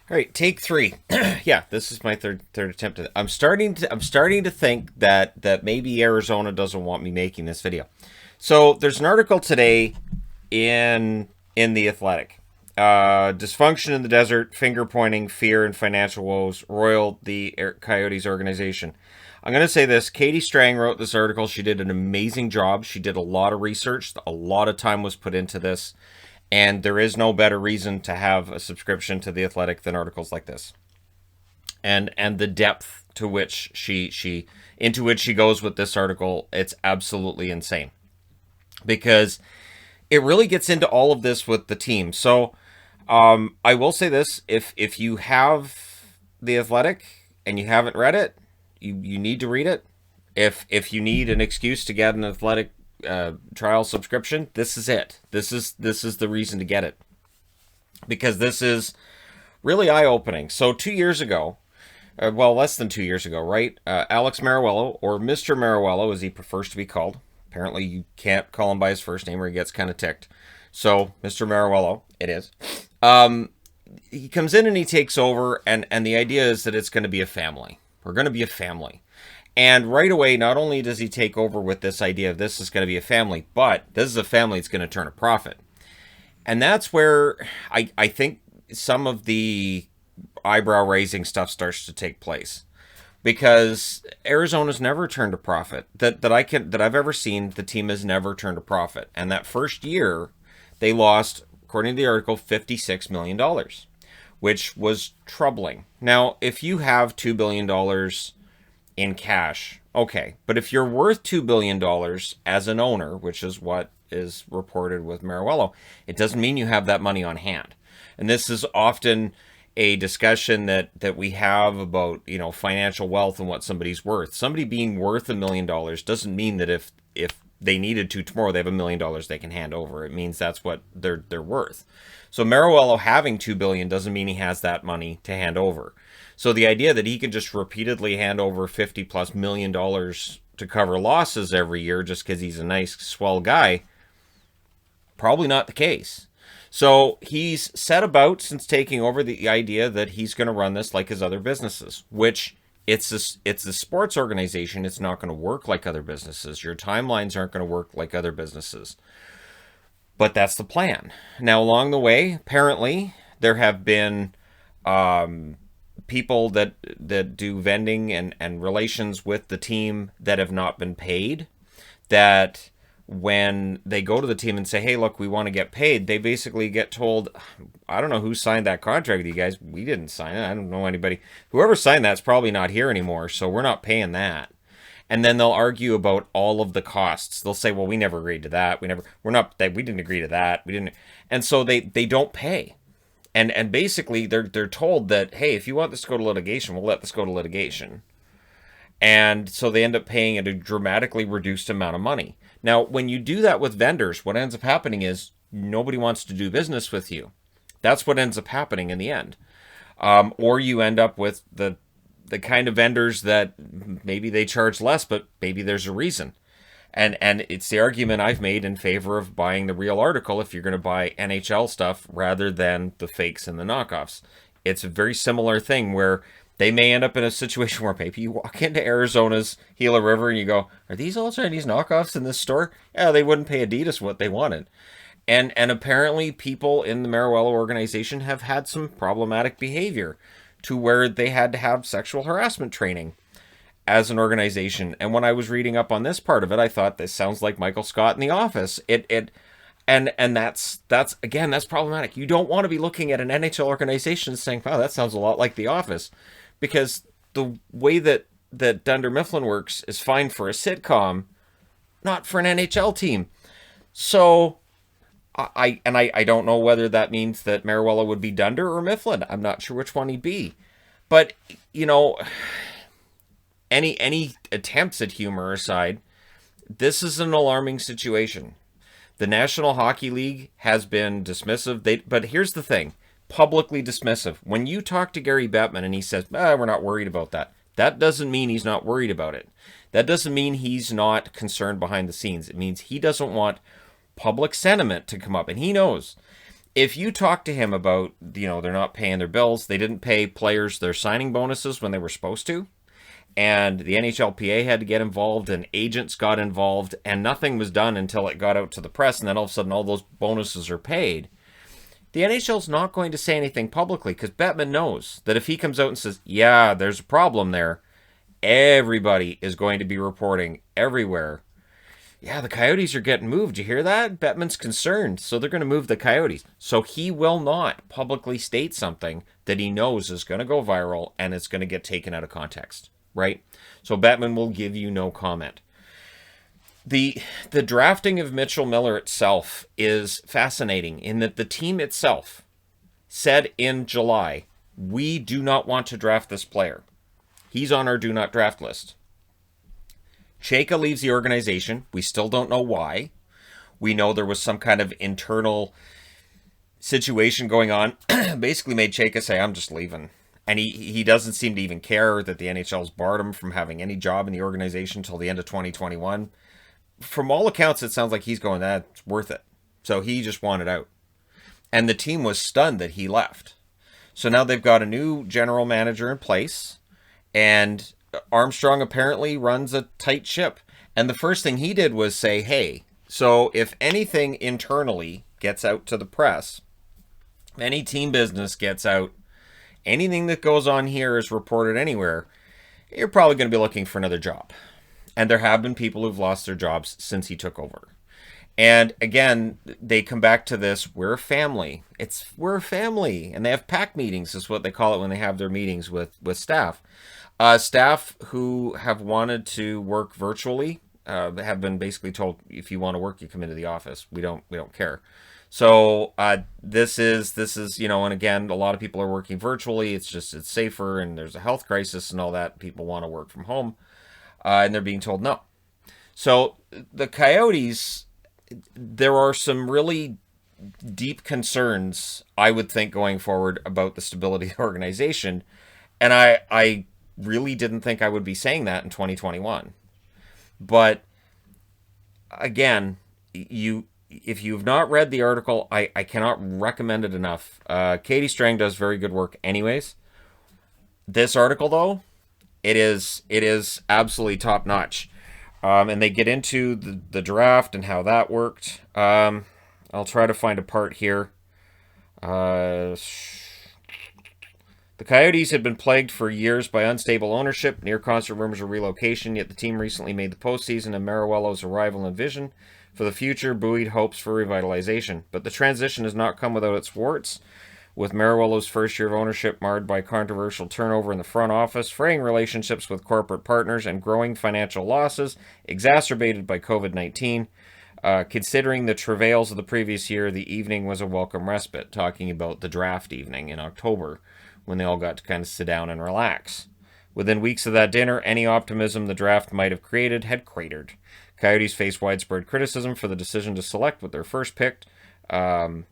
All right, take three. Yeah, this is my third attempt. I'm starting to think that maybe Arizona doesn't want me making this video. So there's an article today in the Athletic. Dysfunction in the desert, finger pointing, fear, and financial woes roiled the Coyotes organization. I'm going to say this. Katie Strang wrote this article. She did an amazing job. She did a lot of research. A lot of time was put into this. And there is no better reason to have a subscription to The Athletic than articles like this. And the depth to which she into which she goes with this article, it's absolutely insane. Because it really gets into all of this with the team. So I will say this, if you have The Athletic and you haven't read it, you need to read it. If you need an excuse to get an Athletic trial subscription, this is it. This is the reason to get it, because this is really eye-opening. So 2 years ago, less than 2 years ago, right? Alex Maruello, or Mr. Maruello as he prefers to be called. Apparently you can't call him by his first name or he gets kind of ticked. So Mr. Maruello, it is. He comes in and he takes over, and the idea is that it's going to be a family. We're going to be a family. And right away, not only does he take over with this idea of this is going to be a family, but this is a family that's going to turn a profit. And that's where I think some of the eyebrow-raising stuff starts to take place. Because Arizona's never turned a profit. That I've ever seen, the team has never turned a profit. And that first year, they lost, according to the article, $56 million, which was troubling. Now, if you have $2 billion in cash, okay. But if you're worth $2 billion as an owner, which is what is reported with Maruello, it doesn't mean you have that money on hand. And this is often a discussion that we have about, financial wealth and what somebody's worth. Somebody being worth $1 million doesn't mean that if they needed to tomorrow, they have $1 million they can hand over. It means that's what they're worth. So Maruello having $2 billion doesn't mean he has that money to hand over. So the idea that he can just repeatedly hand over $50+ million to cover losses every year just because he's a nice, swell guy, probably not the case. So he's set about, since taking over, the idea that he's going to run this like his other businesses, which it's a sports organization. It's not going to work like other businesses. Your timelines aren't going to work like other businesses. But that's the plan. Now, along the way, apparently, there have been people that do vending and relations with the team that have not been paid, that when they go to the team and say, hey, look, we want to get paid, they basically get told, I don't know who signed that contract with you guys. We didn't sign it. I don't know anybody. Whoever signed that's probably not here anymore, so we're not paying that. And then they'll argue about all of the costs. They'll say, well, we never agreed to that. We didn't agree to that. We didn't. And so they don't pay. And basically they're told that, hey, if you want this to go to litigation, we'll let this go to litigation. And so they end up paying at a dramatically reduced amount of money. Now, when you do that with vendors, what ends up happening is nobody wants to do business with you. That's what ends up happening in the end. Or you end up with the kind of vendors that maybe they charge less, but maybe there's a reason. And it's the argument I've made in favor of buying the real article if you're going to buy NHL stuff rather than the fakes and the knockoffs. It's a very similar thing where they may end up in a situation where maybe you walk into Arizona's Gila River and you go, are these all Chinese knockoffs in this store? Yeah, they wouldn't pay Adidas what they wanted. And apparently people in the Maruello organization have had some problematic behavior to where they had to have sexual harassment training as an organization. And when I was reading up on this part of it, I thought this sounds like Michael Scott in The Office. And that's again, that's problematic. You don't want to be looking at an NHL organization saying, wow, that sounds a lot like The Office. Because the way that Dunder Mifflin works is fine for a sitcom, not for an NHL team. So I don't know whether that means that Maruello would be Dunder or Mifflin. I'm not sure which one he'd be. But, any attempts at humor aside, this is an alarming situation. The National Hockey League has been dismissive. But here's the thing. Publicly dismissive. When you talk to Gary Bettman and he says, we're not worried about that, that doesn't mean he's not worried about it. That doesn't mean he's not concerned behind the scenes. It means he doesn't want public sentiment to come up. And he knows If you talk to him about, they're not paying their bills, they didn't pay players their signing bonuses when they were supposed to, and the NHLPA had to get involved, and agents got involved, and nothing was done until it got out to the press, and then all of a sudden all those bonuses are paid. The NHL's not going to say anything publicly because Bettman knows that if he comes out and says, yeah, there's a problem there, everybody is going to be reporting everywhere. Yeah, the Coyotes are getting moved. You hear that? Bettman's concerned, so they're going to move the Coyotes. So he will not publicly state something that he knows is going to go viral and it's going to get taken out of context, right? So Bettman will give you no comment. The drafting of Mitchell Miller itself is fascinating in that the team itself said in July, we do not want to draft this player. He's on our do not draft list. Chayka leaves the organization. We still don't know why. We know there was some kind of internal situation going on. Basically made Chayka say, I'm just leaving. And he doesn't seem to even care that the NHL's barred him from having any job in the organization until the end of 2021. From all accounts, it sounds like he's going, that's worth it. So he just wanted out. And the team was stunned that he left. So now they've got a new general manager in place. And Armstrong apparently runs a tight ship. And the first thing he did was say, hey, so if anything internally gets out to the press, any team business gets out, anything that goes on here is reported anywhere, you're probably going to be looking for another job. And there have been people who've lost their jobs since he took over. And again, they come back to this, we're a family. We're a family. And they have PAC meetings, is what they call it when they have their meetings with staff. Staff who have wanted to work virtually have been basically told, if you want to work, you come into the office. We don't care. So this is, and again, a lot of people are working virtually. It's safer, and there's a health crisis and all that. People want to work from home. And they're being told no. So the Coyotes, there are some really deep concerns, I would think, going forward about the stability of the organization. And I really didn't think I would be saying that in 2021. But again, if you've not read the article, I cannot recommend it enough. Katie Strang does very good work anyways. This article, though, it is absolutely top notch. And they get into the draft and how that worked. I'll try to find a part here. The Coyotes had been plagued for years by unstable ownership, near constant rumors of relocation, yet the team recently made the postseason, and Mariuelo's arrival and vision for the future buoyed hopes for revitalization. But the transition has not come without its warts, with Mariuelo's first year of ownership marred by controversial turnover in the front office, fraying relationships with corporate partners, and growing financial losses, exacerbated by COVID-19. Considering the travails of the previous year, the evening was a welcome respite, talking about the draft evening in October, when they all got to kind of sit down and relax. Within weeks of that dinner, any optimism the draft might have created had cratered. Coyotes faced widespread criticism for the decision to select with their first pick. In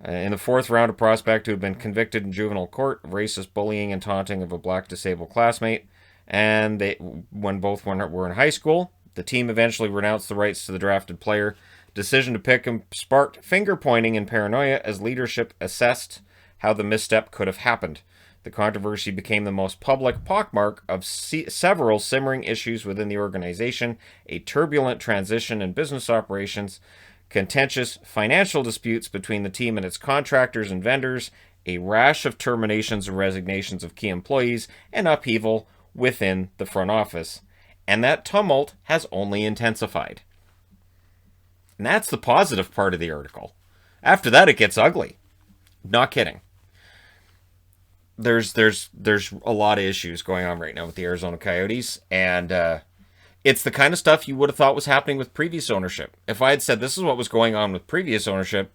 the fourth round, a prospect who had been convicted in juvenile court of racist bullying and taunting of a black disabled classmate. And when both were in high school, the team eventually renounced the rights to the drafted player. Decision to pick him sparked finger-pointing and paranoia as leadership assessed how the misstep could have happened. The controversy became the most public pockmark of several simmering issues within the organization, a turbulent transition in business operations, contentious financial disputes between the team and its contractors and vendors, a rash of terminations and resignations of key employees, and upheaval within the front office. And that tumult has only intensified. And that's the positive part of the article. After that, it gets ugly. Not kidding. There's a lot of issues going on right now with the Arizona Coyotes, and it's the kind of stuff you would have thought was happening with previous ownership. If I had said this is what was going on with previous ownership,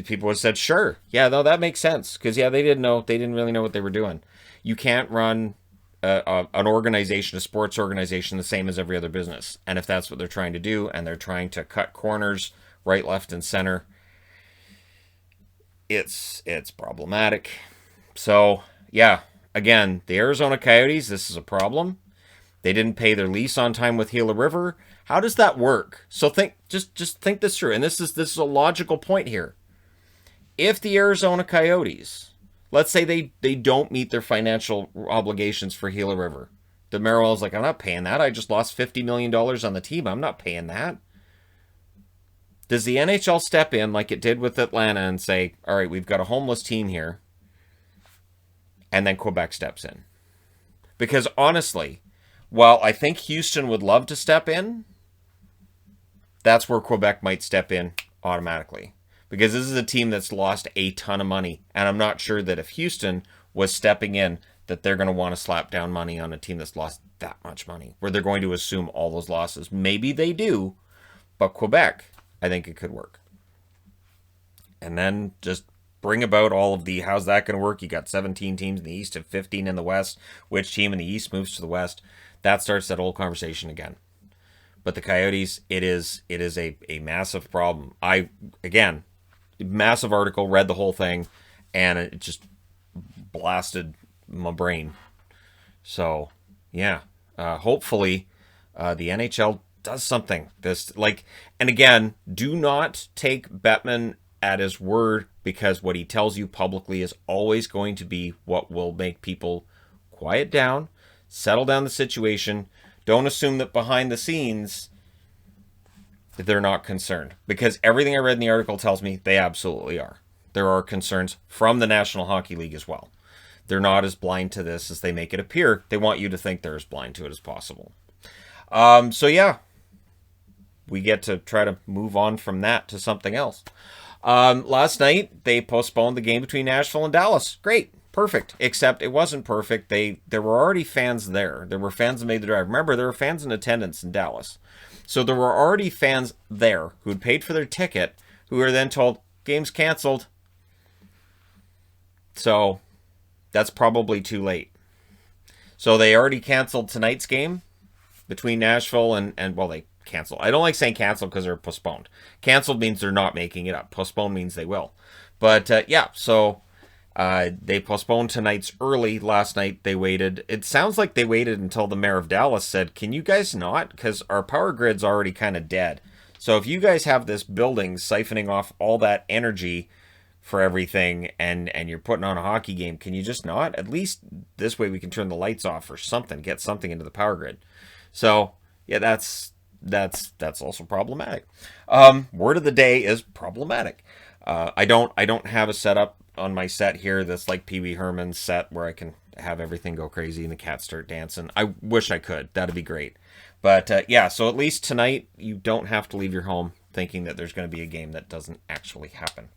people would have said, sure, yeah, no, that makes sense, because they didn't really know what they were doing. You can't run an organization, a sports organization, the same as every other business, and if that's what they're trying to do, and they're trying to cut corners right, left, and center, it's problematic. So, yeah, again, the Arizona Coyotes, this is a problem. They didn't pay their lease on time with Gila River. How does that work? So just think this through. And this is a logical point here. If the Arizona Coyotes, let's say they don't meet their financial obligations for Gila River, the Merrill's like, I'm not paying that. I just lost $50 million on the team. I'm not paying that. Does the NHL step in like it did with Atlanta and say, all right, we've got a homeless team here, and then Quebec steps in? Because honestly, while I think Houston would love to step in, that's where Quebec might step in automatically. Because this is a team that's lost a ton of money, and I'm not sure that if Houston was stepping in, that they're going to want to slap down money on a team that's lost that much money, where they're going to assume all those losses. Maybe they do, but Quebec, I think it could work. And then just bring about all of the, how's that going to work? You got 17 teams in the East and 15 in the West. Which team in the East moves to the West? That starts that old conversation again. But the Coyotes, it is a massive problem. Again, massive article, read the whole thing, and it just blasted my brain. So, yeah, hopefully the NHL does something. And again, do not take Bettman at his word, because what he tells you publicly is always going to be what will make people quiet down, settle down the situation. Don't assume that behind the scenes they're not concerned, because everything I read in the article tells me they absolutely are. There are concerns from the National Hockey League as well. They're not as blind to this as they make it appear. They want you to think they're as blind to it as possible. So yeah, we get to try to move on from that to something else. Last night, they postponed the game between Nashville and Dallas. Great. Perfect. Except it wasn't perfect. There were already fans there. There were fans that made the drive. Remember, there were fans in attendance in Dallas. So there were already fans there who had paid for their ticket, who were then told, game's canceled. So that's probably too late. So they already canceled tonight's game between Nashville and well, they canceled. I don't like saying canceled because they're postponed. Canceled means they're not making it up. Postponed means they will. But yeah, so they postponed tonight's early. Last night they waited. It sounds like they waited until the mayor of Dallas said, can you guys not? Because our power grid's already kind of dead. So if you guys have this building siphoning off all that energy for everything and you're putting on a hockey game, can you just not? At least this way we can turn the lights off or something, get something into the power grid. So yeah, that's also problematic. Word of the day is problematic. I don't have a setup on my set here that's like Pee Wee Herman's set where I can have everything go crazy and the cats start dancing. I wish I could. That'd be great. But yeah, so at least tonight you don't have to leave your home thinking that there's going to be a game that doesn't actually happen.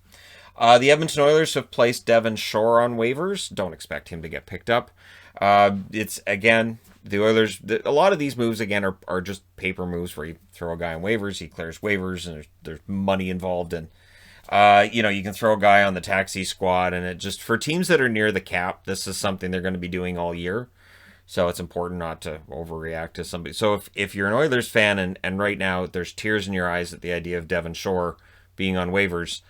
The Edmonton Oilers have placed Devon Shore on waivers. Don't expect him to get picked up. It's, again, the Oilers, a lot of these moves, again, are just paper moves where you throw a guy on waivers, he clears waivers, and there's money involved. And, you can throw a guy on the taxi squad, and it just, for teams that are near the cap, this is something they're going to be doing all year. So it's important not to overreact to somebody. So if you're an Oilers fan and right now there's tears in your eyes at the idea of Devon Shore being on waivers,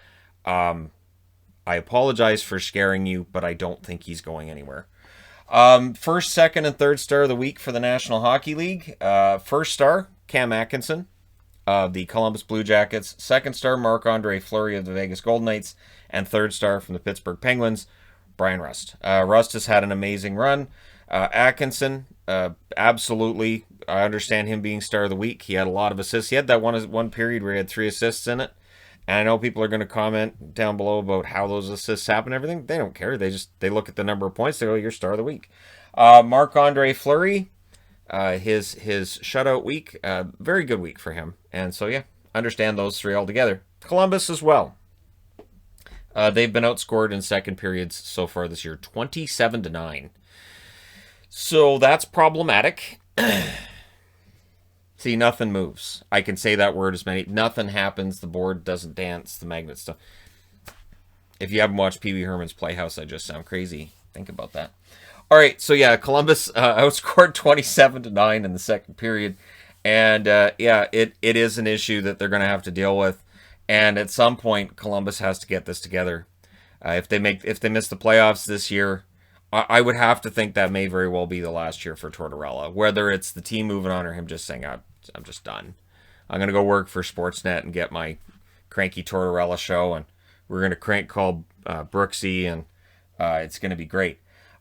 I apologize for scaring you, but I don't think he's going anywhere. First, second, and third star of the week for the National Hockey League. First star, Cam Atkinson of the Columbus Blue Jackets. Second star, Marc-Andre Fleury of the Vegas Golden Knights. And third star from the Pittsburgh Penguins, Brian Rust. Rust has had an amazing run. Atkinson, absolutely. I understand him being star of the week. He had a lot of assists. He had that one period where he had 3 assists in it. And I know people are going to comment down below about how those assists happen and everything. They don't care. They look at the number of points. They go, you're star of the week. Marc-Andre Fleury, his shutout week, very good week for him. And so, yeah, understand those 3 altogether. Columbus as well. They've been outscored in second periods so far this year, 27-9. So that's problematic. See, nothing moves. I can say that word as many. Nothing happens. The board doesn't dance. The magnet stuff. If you haven't watched Pee Wee Herman's Playhouse, I just sound crazy. Think about that. All right, so yeah, Columbus outscored 27-9 in the second period. And yeah, it is an issue that they're going to have to deal with. And at some point, Columbus has to get this together. If they miss the playoffs this year, I would have to think that may very well be the last year for Tortorella. Whether it's the team moving on or him just saying, I'm just done. I'm going to go work for Sportsnet and get my cranky Tortorella show, and we're going to crank call Brooksy, and it's going to be great.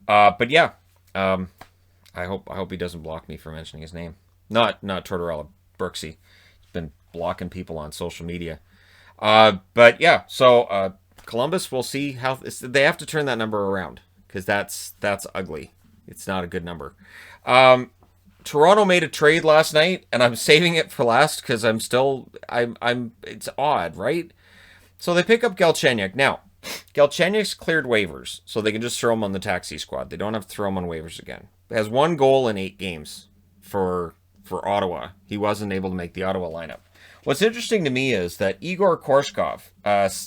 But yeah, I hope he doesn't block me for mentioning his name. Not Tortorella, Brooksy. He's been blocking people on social media. But yeah, so Columbus, we'll see how they have to turn that number around, because that's ugly. It's not a good number. Toronto made a trade last night, and I'm saving it for last because I'm it's odd, right? So they pick up Galchenyuk. Now, Galchenyuk's cleared waivers, so they can just throw him on the taxi squad. They don't have to throw him on waivers again. Has 1 goal in 8 games for Ottawa. He wasn't able to make the Ottawa lineup. What's interesting to me is that Igor Korshkov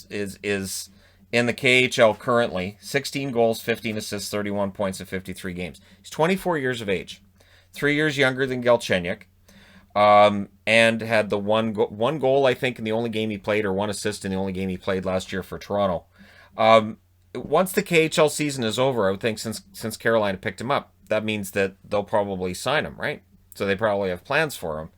is in the KHL currently. 16 goals, 15 assists, 31 points in 53 games. He's 24 years of age. 3 years younger than Galchenyuk. And had the one goal, I think, in the only game he played, or 1 assist in the only game he played last year for Toronto. Once the KHL season is over, I would think since Carolina picked him up, that means that they'll probably sign him, right? So they probably have plans for him.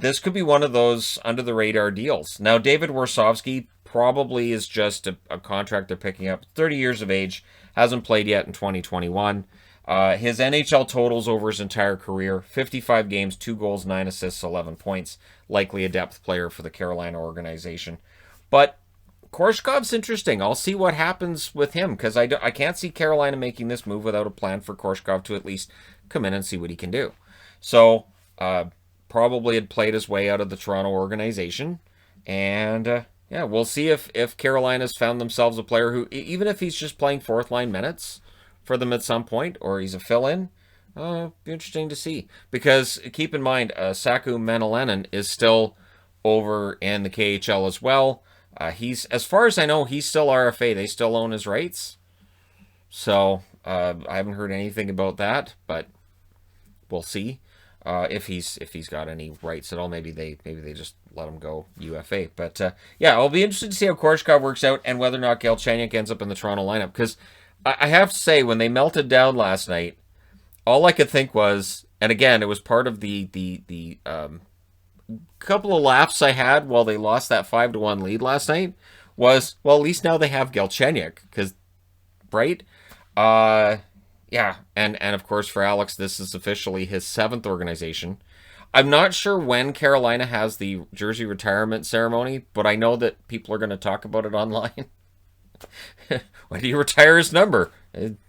This could be one of those under-the-radar deals. Now, David Warsofsky probably is just a contract they're picking up. 30 years of age, hasn't played yet in 2021. His NHL totals over his entire career, 55 games, 2 goals, 9 assists, 11 points. Likely a depth player for the Carolina organization. But Korshkov's interesting. I'll see what happens with him, because I can't see Carolina making this move without a plan for Korshkov to at least come in and see what he can do. So, probably had played his way out of the Toronto organization. And, yeah, we'll see if Carolina's found themselves a player who, even if he's just playing fourth-line minutes for them at some point, or he's a fill-in, be interesting to see. Because, keep in mind, Saku Manalainen is still over in the KHL as well. He's, as far as I know, he's still RFA. They still own his rights. So, I haven't heard anything about that, but we'll see. If he's got any rights at all. Maybe they just let him go UFA. But yeah, I'll be interested to see how Korshkov works out, and whether or not Galchenyuk ends up in the Toronto lineup. Because I have to say, when they melted down last night, all I could think was, and again, it was part of the couple of laughs I had while they lost that 5-1 lead last night, was, well, at least now they have Galchenyuk, because, right? Yeah, and of course for Alex, this is officially his 7th organization. I'm not sure when Carolina has the jersey retirement ceremony, but I know that people are going to talk about it online. When do you retire his number?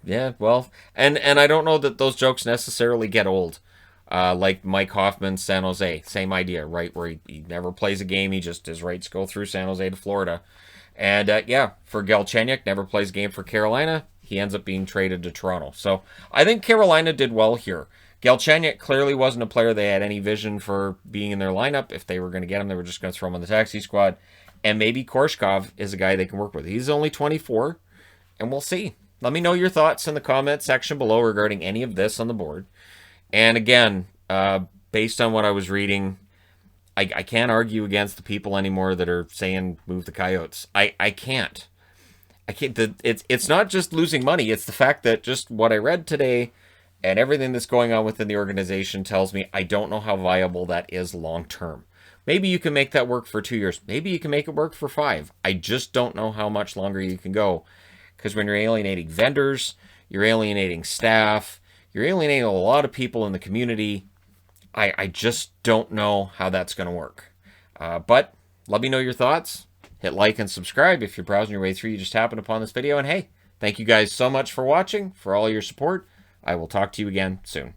Yeah, well, and I don't know that those jokes necessarily get old. Like Mike Hoffman, San Jose, same idea, right? Where he never plays a game, his rights go through San Jose to Florida. And yeah, for Galchenyuk, never plays a game for Carolina. He ends up being traded to Toronto. So I think Carolina did well here. Galchenyuk clearly wasn't a player they had any vision for being in their lineup. If they were going to get him, they were just going to throw him on the taxi squad. And maybe Korshkov is a guy they can work with. He's only 24, and we'll see. Let me know your thoughts in the comment section below regarding any of this on the board. And again, based on what I was reading, I can't argue against the people anymore that are saying move the Coyotes. I can't. It's not just losing money. It's the fact that just what I read today and everything that's going on within the organization tells me I don't know how viable that is long term. Maybe you can make that work for 2 years. Maybe you can make it work for 5. I just don't know how much longer you can go. Because when you're alienating vendors, you're alienating staff, you're alienating a lot of people in the community, I just don't know how that's going to work. But let me know your thoughts. Hit like and subscribe if you're browsing your way through. You just happened upon this video. And hey, thank you guys so much for watching, for all your support. I will talk to you again soon.